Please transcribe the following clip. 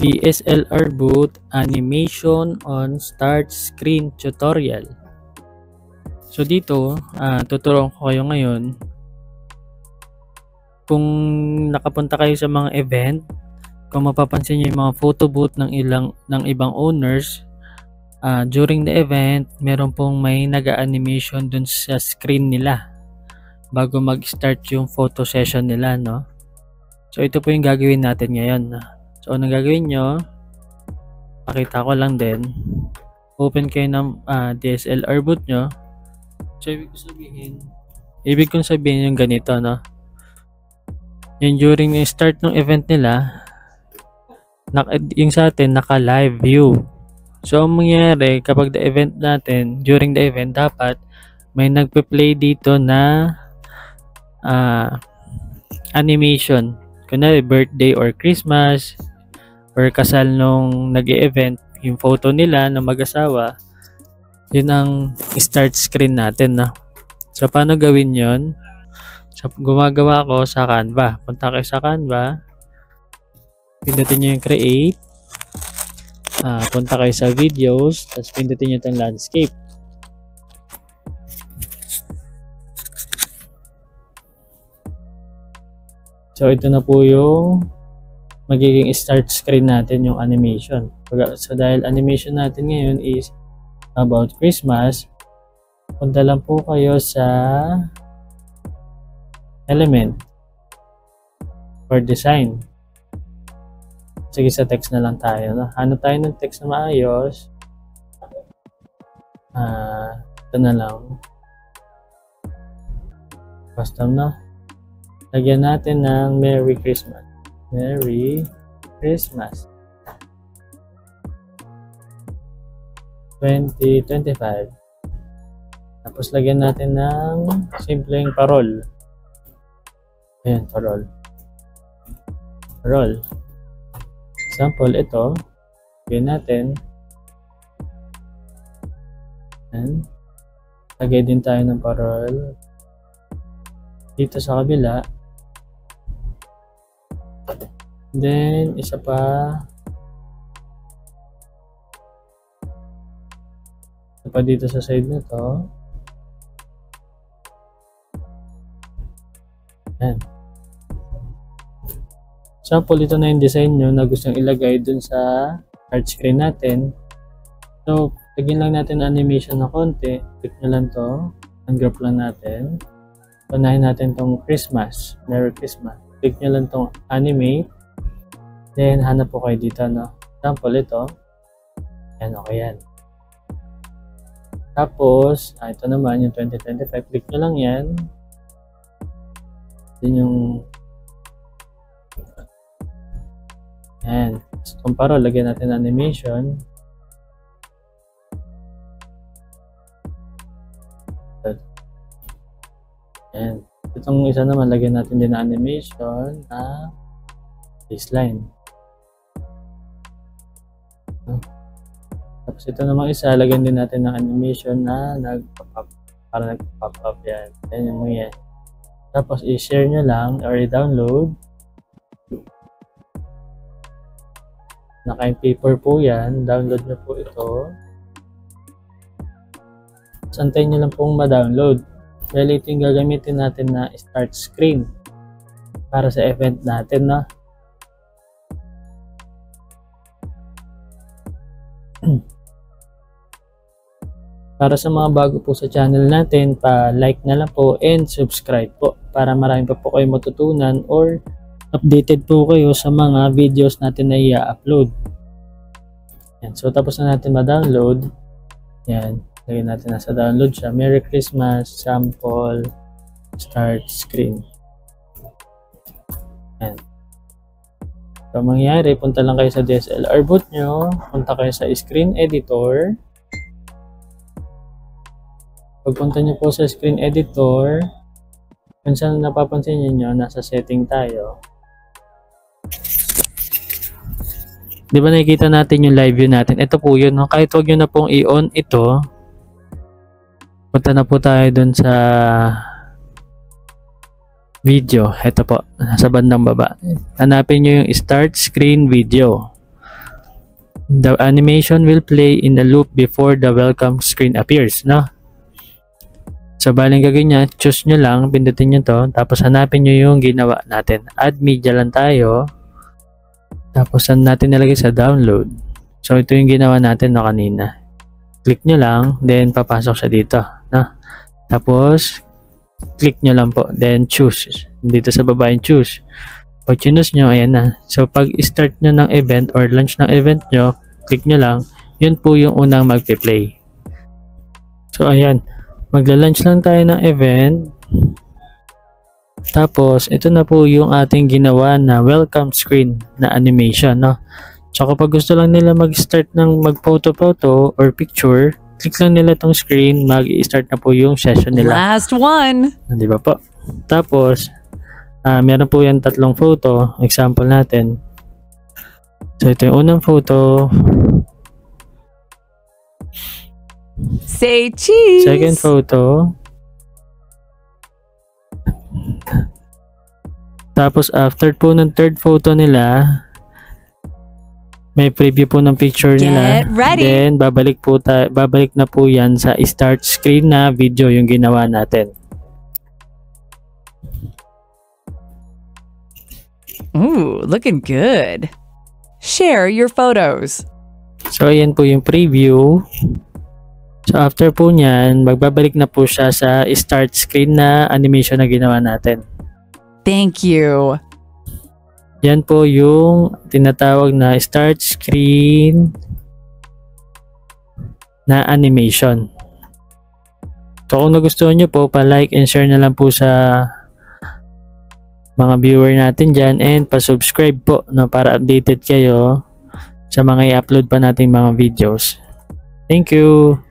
DSLR boot animation on start screen tutorial. So dito, tuturuan ko kayo ngayon kung nakapunta kayo sa mga event, kung mapapansin niyo yung mga photo booth ng ibang owners, during the event, meron pong may nag-animation dun sa screen nila bago mag-start yung photo session nila, no? So ito po yung gagawin natin ngayon. So anong gagawin nyo? Pakita ko lang din. Open kayo ng DSLR boot nyo. So ibig kong sabihin yung ganito, no? Yung during yung start ng event nila, yung sa atin naka-live view. So ang mangyayari kapag during the event, dapat may nagpe-play dito na animation. Kunwari birthday or Christmas or kasal nung nag-e-event, yung photo nila ng mag-asawa, yun ang start screen natin, no? So paano gawin yun? So gumagawa ko sa Canva. Punta kayo sa Canva, pindutin nyo yung create, punta kayo sa videos, tapos pindutin nyo itong landscape. So ito na po yung magiging start screen natin, yung animation. So dahil animation natin ngayon is about Christmas, punta lang po kayo sa element or design. Sige, sa text na lang tayo, no? Hanap tayo ng text na maayos. Ito na lang. Custom na. Lagyan natin ng Merry Christmas. Merry Christmas 2025. Tapos lagyan natin ng simpleng parol. Ayan, parol. Parol. Example, ito. Lagyan natin. Ayan. Lagay din tayo ng parol dito sa kabila. Then, isa pa. Isa pa dito sa side na to. Ayan. Sample, ito na yung design nyo na gustong ilagay dun sa start screen natin. So, lagyan lang natin animation na konti. Click nyo lang to. Ungroup lang natin. Unahin natin tong Christmas. Merry Christmas. Click nyo lang tong animate. Then, hanap po kayo dito, no? Sample, ito. Ayan, okay yan. Tapos, ito naman, yung 2025. Click nyo lang yan. Then, yung ayan. Kung paro, lagyan natin animation. Ayan. Itong isa naman, lagyan natin din na animation na baseline. Tapos ito namang isa, lagyan din natin ng animation na nag-pop-up. Para nag-pop-up yan. Yan yung mga. Tapos i-share nyo lang or i-download. Naka-paper po yan. Download nyo po ito. Santayin nyo lang pong ma-download. Dahil ito yung gagamitin natin na start screen para sa event natin, no? Para sa mga bago po sa channel natin, pa-like na lang po and subscribe po para marami pa po kayo matutunan or updated po kayo sa mga videos natin na i-upload. Yan. So tapos na natin ma-download. Yan. Lagyan natin nasa download siya. Merry Christmas sample start screen. Yan. So mangyari, punta lang kayo sa DSLR boot nyo. Punta kayo sa screen editor. Pagpunta nyo po sa screen editor, kung saan napapansin nyo, nasa setting tayo. Di ba nakikita natin yung live view natin? Ito po yun. No? Kahit huwag nyo na pong i-on ito, punta na po tayo dun sa video. Ito po, nasa bandang baba. Hanapin nyo yung start screen video. The animation will play in a loop before the welcome screen appears, no? So, baling gagawin niya, choose nyo lang, pindutin nyo to, tapos hanapin nyo yung ginawa natin. Add media lang tayo, tapos saan natin nilagay sa download. So, ito yung ginawa natin no kanina. Click nyo lang, then papasok siya dito, no? Tapos, click nyo lang po, then choose. Dito sa baba yung choose. Pag choose nyo, ayan na. So, pag start nyo ng event or launch ng event nyo, click nyo lang, yun po yung unang magpe-play. So, ayan. Magla-launch lang tayo ng event. Tapos, ito na po yung ating ginawa na welcome screen na animation, no? So, kapag gusto lang nila mag-start ng mag-photo-photo or picture, click lang nila tong screen, mag-i-start na po yung session nila. Last one. Di ba po? Tapos, meron po yan 3 photo. Example natin. So, ito yung unang photo. Say cheese. Second photo. Tapos, after po ng third photo nila, may preview po ng picture nila. Get ready. Then, babalik na po yan sa start screen na video yung ginawa natin. Ooh, looking good. Share your photos. So, ayan po yung preview. So, after po nyan, magbabalik na po siya sa start screen na animation na ginawa natin. Thank you. Yan po yung tinatawag na start screen na animation. So, kung nagustuhan nyo po, pa-like and share na lang po sa mga viewer natin dyan and pa-subscribe po, no, para updated kayo sa mga i-upload pa nating mga videos. Thank you!